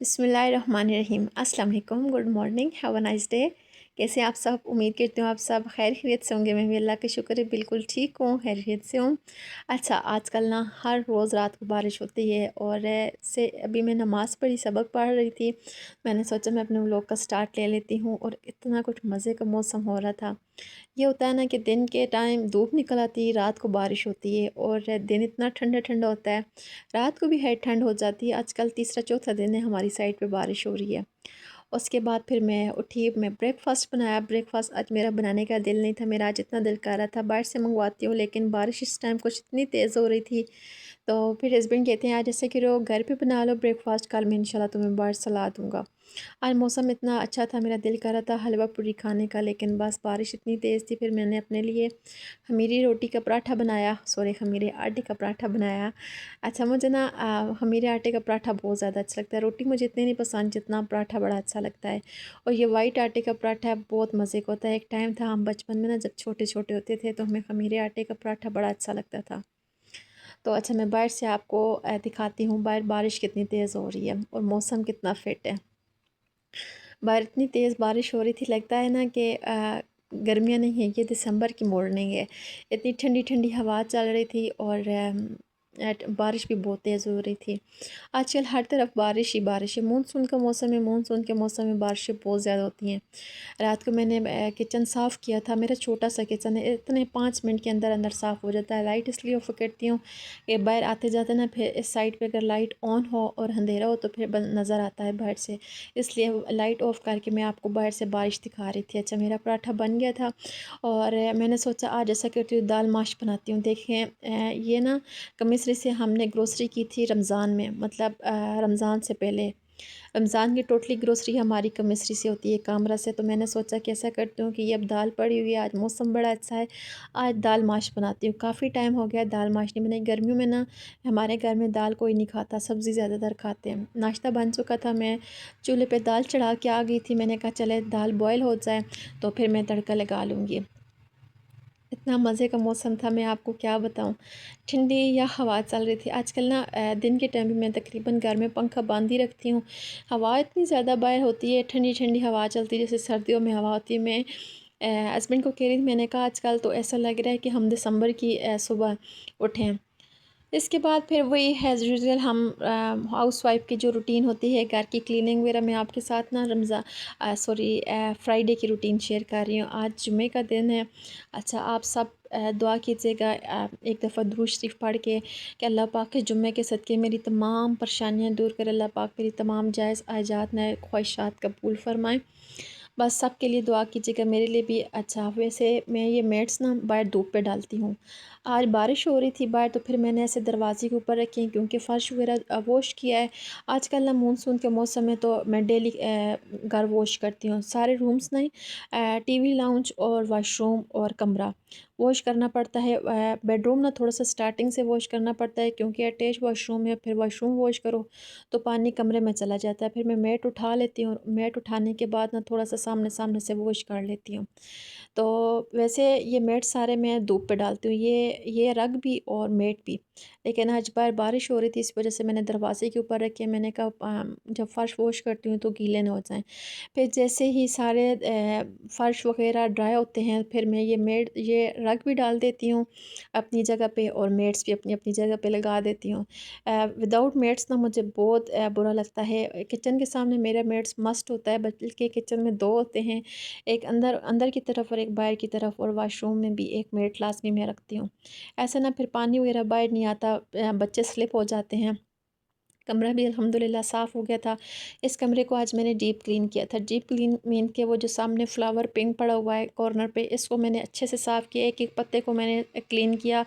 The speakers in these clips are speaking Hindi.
बिस्मिल्लाहिर्रहमानिर्रहीम। अस्सलाम वालेकुम, good morning, have a nice day. कैसे आप सब? उम्मीद करती हूँ आप सब खैर खैरियत से होंगे। मैं भी अल्लाह का शुक्र है बिल्कुल ठीक हूँ, खैरियत से हूँ। अच्छा, आजकल ना हर रोज़ रात को बारिश होती है और से अभी मैं नमाज़ पढ़ी, सबक पढ़ रही थी। मैंने सोचा मैं अपने व्लॉग का स्टार्ट ले लेती हूँ और इतना कुछ मज़े का मौसम हो रहा था। ये होता है ना कि दिन के टाइम धूप निकल आती है, रात को बारिश होती है और दिन इतना ठंडा ठंडा होता है, रात को भी है ठंड हो जाती है। आजकल तीसरा चौथा दिन है हमारी साइड पे बारिश हो रही है। उसके बाद फिर मैं उठी, मैं ब्रेकफ़ास्ट बनाया। ब्रेकफ़ास्ट आज मेरा बनाने का दिल नहीं था, मेरा आज इतना दिल कर रहा था बाहर से मंगवाती हूँ, लेकिन बारिश इस टाइम कुछ इतनी तेज़ हो रही थी तो फिर हस्बैंड कहते हैं आज ऐसे करो घर पे बना लो ब्रेकफ़ास्ट, कल मैं इंशाल्लाह तुम्हें बाहर से ला दूँगा। आज मौसम इतना अच्छा था, मेरा दिल कर रहा था हलवा पूरी खाने का, लेकिन बस बारिश इतनी तेज़ थी। फिर मैंने अपने लिए खमीरी रोटी का पराठा बनाया, सॉरी खमीरे आटे का पराठा बनाया। अच्छा, मुझे ना खमीरे आटे का पराठा बहुत ज़्यादा अच्छा लगता है। रोटी मुझे इतनी नहीं पसंद जितना पराठा बड़ा अच्छा लगता है। और ये वाइट आटे का पराठा बहुत मज़े का होता है। एक टाइम था हम बचपन में ना जब छोटे छोटे होते थे तो हमें खमीरे आटे का पराठा बड़ा अच्छा लगता था। तो अच्छा, मैं बाहर से आपको दिखाती हूँ बाहर बारिश कितनी तेज़ हो रही है और मौसम कितना फिट है। बाहर इतनी तेज़ बारिश हो रही थी, लगता है ना कि गर्मियाँ नहीं है, ये दिसंबर की मॉर्निंग है। इतनी ठंडी ठंडी हवा चल रही थी और बारिश भी बहुत तेज़ हो रही थी। आजकल हर तरफ बारिश ही बारिश है। मानसून का मौसम है, मानसून के मौसम में बारिशें बहुत ज़्यादा होती हैं। रात को मैंने किचन साफ़ किया था, मेरा छोटा सा किचन है, इतने 5 मिनट के अंदर अंदर साफ़ हो जाता है। लाइट इसलिए ऑफ करती हूँ कि बाहर आते जाते ना फिर इस साइड पे अगर लाइट ऑन हो और अंधेरा हो तो फिर नज़र आता है बाहर से, इसलिए लाइट ऑफ़ करके मैं आपको बाहर से बारिश दिखा रही थी। अच्छा, मेरा पराठा बन गया था और मैंने सोचा आज ऐसा करती हूँ दाल माश बनाती हूँ। देखें ये ना कमिसरी से हमने ग्रोसरी की थी रमज़ान में, मतलब रमज़ान से पहले। रमज़ान की टोटली ग्रोसरी हमारी कमिस्ट्री से होती है, कामरा से। तो मैंने सोचा कि ऐसा करती हूँ कि ये अब दाल पड़ी हुई है, आज मौसम बड़ा अच्छा है, आज दाल माश बनाती हूँ। काफ़ी टाइम हो गया दाल माश नहीं बनाई। गर्मियों में ना हमारे घर में दाल कोई नहीं खाता, सब्ज़ी ज़्यादातर खाते हैं। नाश्ता बन चुका था, मैं चूल्हे पे दाल चढ़ा के आ गई थी। मैंने कहा चले दाल बॉयल हो जाए तो फिर मैं तड़का लगा लूँगी। इतना मज़े का मौसम था, मैं आपको क्या बताऊँ। ठंडी या हवा चल रही थी। आजकल ना दिन के टाइम भी मैं तकरीबन घर में पंखा बांध ही रखती हूँ। हवा इतनी ज़्यादा बाहर होती है, ठंडी ठंडी हवा चलती है जैसे सर्दियों में हवा होती है। मैं हस्बैंड को कह रही थी, मैंने कहा आजकल तो ऐसा लग रहा है कि हम दिसंबर की सुबह उठें। इसके बाद फिर वही एज़ यूजुअल हम हाउसवाइफ की जो रूटीन होती है घर की क्लीनिंग वगैरह, मैं आपके साथ ना फ्राइडे की रूटीन शेयर कर रही हूँ। आज जुमे का दिन है। अच्छा, आप सब दुआ कीजिएगा एक दफ़ा दुरूद शरीफ पढ़ के कि अल्लाह पाक के जुम्मे के सदक़े मेरी तमाम परेशानियाँ दूर करे, अल्लाह पाक मेरी तमाम जायज़ हाजात नए ख्वाहिशात कबूल फ़रमाएँ। बस सब के लिए दुआ कीजिएगा, मेरे लिए भी। अच्छा, वैसे मैं ये मैट्स ना बाहर धूप पे डालती हूँ। आज बारिश हो रही थी बाहर तो फिर मैंने ऐसे दरवाजे के ऊपर रखी हैं क्योंकि फ़र्श वगैरह वॉश किया है। आजकल ना मानसून के मौसम में तो मैं डेली घर वॉश करती हूँ, सारे रूम्स नहीं, टीवी लाउंज और वाशरूम और कमरा वॉश करना पड़ता है। बेडरूम ना थोड़ा सा स्टार्टिंग से वॉश करना पड़ता है क्योंकि अटैच वाशरूम है, फिर वाशरूम वॉश करो तो पानी कमरे में चला जाता है। फिर मैं मैट उठा लेती हूँ, मैट उठाने के बाद ना थोड़ा सा सामने सामने से वॉश कर लेती हूँ। तो वैसे ये मैट सारे मैं धूप पे डालती हूँ, ये रग भी और मैट भी। लेकिन आज बाहर बारिश हो रही थी, इस वजह से मैंने दरवाजे के ऊपर रखे। मैंने कहा जब फ़र्श वॉश करती हूँ तो गीले ना हो जाएं। फिर जैसे ही सारे फ़र्श वगैरह ड्राई होते हैं फिर मैं ये रग भी डाल देती हूँ अपनी जगह पे और मैट्स भी अपनी अपनी जगह पे लगा देती हूँ। विदाउट मैट्स ना मुझे बहुत बुरा लगता है। किचन के सामने मेरा मैट्स मस्ट होता है, बल्कि किचन में दो होते हैं, एक अंदर अंदर की तरफ और एक बाहर की तरफ, और वाशरूम में भी एक मैट लाज़मी मैं रखती हूँ। ऐसा ना फिर पानी वगैरह बाहर नहीं आता, बच्चे स्लिप हो जाते हैं। कमरा भी अल्हम्दुलिल्लाह साफ़ हो गया था। इस कमरे को आज मैंने डीप क्लीन किया था। डीप क्लीन मीन के वो जो सामने फ्लावर पिंक पड़ा हुआ है कॉर्नर पे, इसको मैंने अच्छे से साफ़ किया। एक एक पत्ते को मैंने क्लीन किया।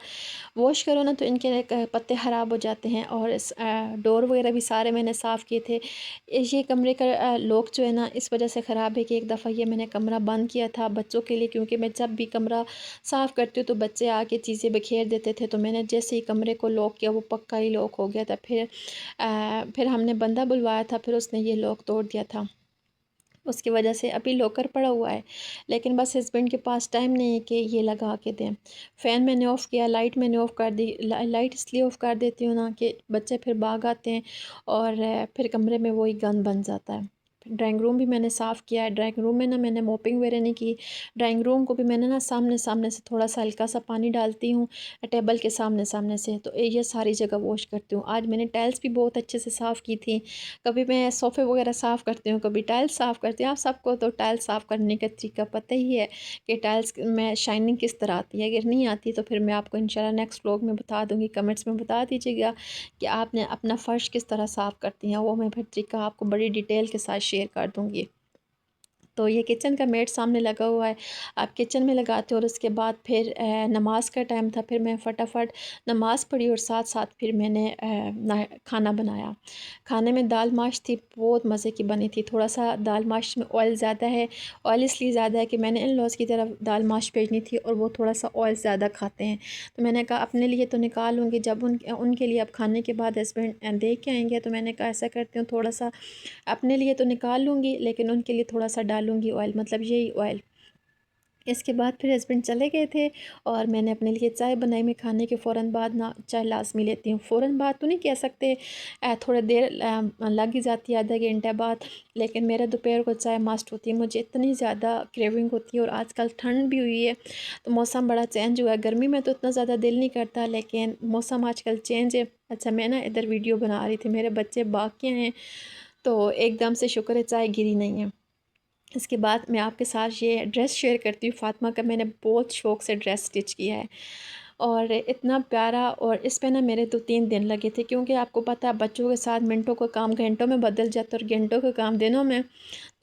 वॉश करो ना तो इनके पत्ते ख़राब हो जाते हैं। और इस डोर वगैरह भी सारे मैंने साफ़ किए थे। ये कमरे का लॉक जो है ना इस वजह से ख़राब है कि एक दफ़ा ये मैंने कमरा बंद किया था बच्चों के लिए, क्योंकि मैं जब भी कमरा साफ़ करती हूँ तो बच्चे आके चीज़ें बिखेर देते थे। तो मैंने जैसे ही कमरे को लॉक किया वो पक्का ही लॉक हो गया था। फिर हमने बंदा बुलवाया था, फिर उसने ये लॉक तोड़ दिया था। उसकी वजह से अभी लॉकर पड़ा हुआ है, लेकिन बस हस्बैंड के पास टाइम नहीं है कि ये लगा के दें। फ़ैन मैंने ऑफ़ किया, लाइट मैंने ऑफ़ कर दी। लाइट इसलिए ऑफ़ कर देती हूँ ना कि बच्चे फिर भाग आते हैं और फिर कमरे में वही गंद बन जाता है। ड्राइंग रूम भी मैंने साफ़ किया है। ड्राइंग रूम में ना मैंने मोपिंग वगैरह नहीं की। ड्राइंग रूम को भी मैंने ना सामने सामने से थोड़ा सा हल्का सा पानी डालती हूँ टेबल के सामने सामने से, तो ये सारी जगह वॉश करती हूँ। आज मैंने टाइल्स भी बहुत अच्छे से साफ़ की थी। कभी मैं सोफ़े वगैरह साफ़ करती हूँ, कभी टाइल्स साफ़ करती हूँ। आप सबको तो टाइल्स साफ़ करने का तरीका पता ही है कि टाइल्स में शाइनिंग किस तरह आती है। अगर नहीं आती तो फिर मैं आपको इंशाल्लाह नेक्स्ट व्लॉग में बता दूँगी। कमेंट्स में बता दीजिएगा कि आपने अपना फ़र्श किस तरह साफ़ करती हैं, वो मैं फिर तरीका आपको बड़ी डिटेल के साथ शेयर कर दूँगी। तो ये किचन का मेट सामने लगा हुआ है, आप किचन में लगाते हो। और उसके बाद फिर नमाज का टाइम था, फिर मैं फटाफट नमाज़ पढ़ी और साथ साथ फिर मैंने खाना बनाया। खाने में दाल माश थी, बहुत मज़े की बनी थी। थोड़ा सा दाल माश में ऑयल ज़्यादा है, ऑयल इसलिए ज़्यादा है कि मैंने इन लॉज़ की तरफ दाल माश भेजनी थी और वो थोड़ा सा ऑयल ज़्यादा खाते हैं। तो मैंने कहा अपने लिए तो निकालूँगी, जब उनके लिए अब खाने के बाद हस्बैंड दे के आएंगे, तो मैंने कहा ऐसा करती हूँ थोड़ा सा अपने लिए तो निकाल लूँगी, लेकिन उनके लिए थोड़ा सा डालूँगी ऑयल, मतलब यही ऑयल। इसके बाद फिर हस्बैंड चले गए थे और मैंने अपने लिए चाय बनाई। मैं खाने के फ़ौरन बाद ना चाय लाज़मी लेती हूँ। फ़ौरन बाद तो नहीं कह सकते, थोड़ी देर लग ही जाती है, आधा घंटा बाद, लेकिन मेरा दोपहर को चाय मस्ट होती है। मुझे इतनी ज़्यादा क्रेविंग होती है और आजकल ठंड भी हुई है, तो मौसम बड़ा चेंज हुआ है। गर्मी में तो इतना ज़्यादा दिल नहीं करता, लेकिन मौसम आजकल चेंज है। अच्छा, मैं ना इधर वीडियो बना रही थी, मेरे बच्चे भाग के हैं, तो एकदम से शुक्र है चाय गिरी नहीं है। इसके बाद मैं आपके साथ ये ड्रेस शेयर करती हूँ। फ़ातिमा का मैंने बहुत शौक़ से ड्रेस स्टिच किया है और इतना प्यारा, और इस पे ना मेरे 2-3 दिन लगे थे, क्योंकि आपको पता है बच्चों के साथ मिनटों का काम घंटों में बदल जाता है और घंटों का काम दिनों में।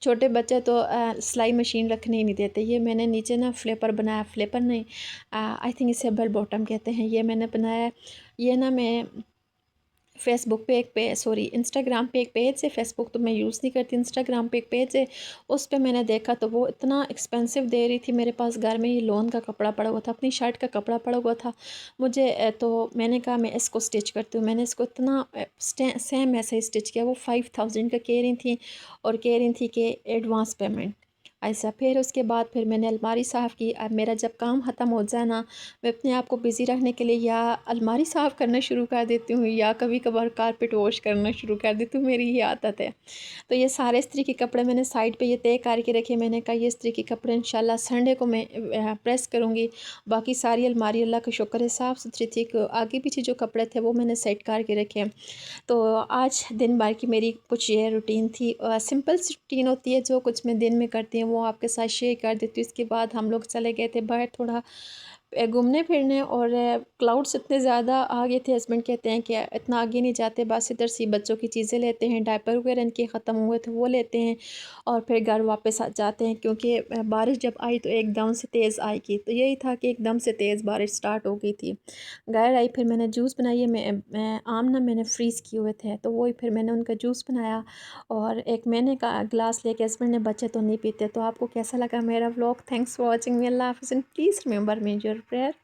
छोटे बच्चे तो सिलाई मशीन रखने ही नहीं देते। ये मैंने नीचे ना फ्लेपर बनाया, फ्लेपर नहीं, आई थिंक इसे बेल बॉटम कहते हैं, ये मैंने बनाया है। ये ना मैं फ़ेसबुक पे एक पे सॉरी इंस्टाग्राम पे एक पेज है, फ़ेसबुक तो मैं यूज़ नहीं करती, इंस्टाग्राम पे एक पेज है, उस पे मैंने देखा तो वो इतना एक्सपेंसिव दे रही थी। मेरे पास घर में ये लॉन का कपड़ा पड़ा हुआ था, अपनी शर्ट का कपड़ा पड़ा हुआ था मुझे, तो मैंने कहा मैं इसको स्टिच करती हूँ। मैंने इसको इतना सेम ऐसे ही स्टिच किया। वो 5000 का कह रही थी और कह रही थी कि एडवांस पेमेंट ऐसा। फिर उसके बाद फिर मैंने अलमारी साफ़ की। अब मेरा जब काम ख़त्म हो जाए ना, मैं अपने आप को बिज़ी रखने के लिए या अलमारी साफ़ करना शुरू कर देती हूँ या कभी कभार कारपेट वॉश करना शुरू कर देती हूँ। मेरी ये आदत है। तो ये सारे इस्त्री के कपड़े मैंने साइड पे ये तय करके रखे। मैंने कहा ये इस्त्री के कपड़े इंशाल्लाह संडे को मैं प्रेस करूँगी। बाकी सारी अलमारी अल्लाह का शुक्र है साफ़ सुथरी थी। आगे पीछे जो कपड़े थे वो मैंने सेट करके रखे। तो आज दिन भर की मेरी कुछ ये रूटीन थी। सिंपल सी रूटीन होती है, जो कुछ मैं दिन में करती हूँ वो आपके साथ शेयर कर देती हूँ। इसके बाद हम लोग चले गए थे बाहर थोड़ा घूमने फिरने, और क्लाउड्स इतने ज़्यादा आ गए थे। हस्बैंड कहते हैं कि इतना आगे नहीं जाते, बस इधर से बच्चों की चीज़ें लेते हैं, डायपर वगैरह इनके ख़त्म हुए थे वो लेते हैं और फिर घर वापस आ जाते हैं, क्योंकि बारिश जब आई तो एकदम से तेज़ आएगी। तो यही था कि एकदम से तेज़ बारिश स्टार्ट हो गई थी। घर आई, फिर मैंने जूस बनाई है। मैं आम ना मैंने फ्रीज़ किए हुए थे, तो वही फिर मैंने उनका जूस बनाया और एक मैंने का गिलास लेके, हस्बैंड ने बच्चे तो नहीं पीते। तो आपको कैसा लगा मेरा vlog? Thanks for watching me. Allah हाफ़िज़ and please remember me your prayer.